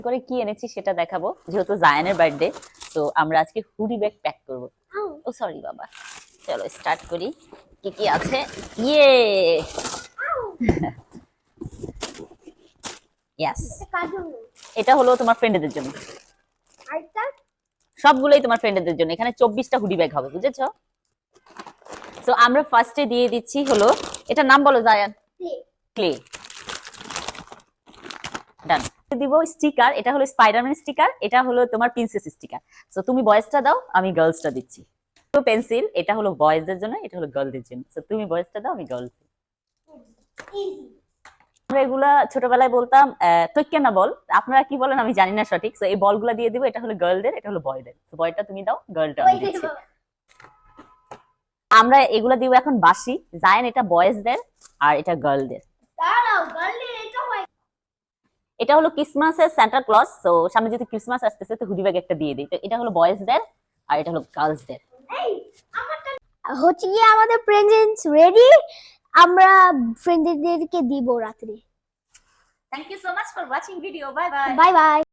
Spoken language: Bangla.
করে কি এনেছি সেটা দেখাবো, যেহেতু জায়ানের বার্থডে। তো আমরা আজকে হুডি ব্যাগ প্যাক করবো। ও সরি বাবা, চলো স্টার্ট করি। কি কি আছে? ইয়ে ইয়াস, এটা হলো তোমার ফ্রেন্ডদের জন্য, সবগুলোই তোমার ফ্রেন্ডদের জন্য। এখানে 24টা হুডি ব্যাগ হবে, বুঝেছো? তো আমরা ফার্স্টে দিয়ে দিচ্ছি হলো, এটার নাম বলো জায়ান। ক্লে। ডান। দিব স্টিকার, এটা হলো স্পাইডারম্যান স্টিকার, এটা হলো তোমার প্রিন্সেস স্টিকার। তো তুমি বয়েজটা দাও, আমি গার্লসটা দিচ্ছি। তো পেন্সিল, এটা হলো বয়েজদের জন্য, এটা হলো গার্লদের জন্য। তো তুমি বয়েজটা দাও, আমি গার্লস। আমরা এগুলা ছোটবেলায় বলতাম তৈক্যানা বল, আপনারা কি বলেন আমি জানি না সঠিক। তো এই বলগুলা দিয়ে দিব, এটা হলো গার্লদের, এটা হলো বয়দের। তো বয়টা তুমি দাও, গার্লটা আমি দিচ্ছি। আমরা এগুলা দিব এখন বাসি। জায়ান এটা বয়েজদের আর এটা গার্লদের। এটা হলো ক্রিসমাসের সান্টা ক্লজ। তো সামনে যেহেতু ক্রিসমাস আসতেছে, তো হুডি ব্যাগ একটা দিয়ে দিই। তো এটা হলো বয়েজদের আর এটা হলো গার্লসদের। হচ্ছে গিয়ে আমাদের প্রেজেন্টস রেডি, আমরা ফ্রেন্ডদেরকে দিব রাত্রে। Thank you so much for watching video. Bye bye. Bye by.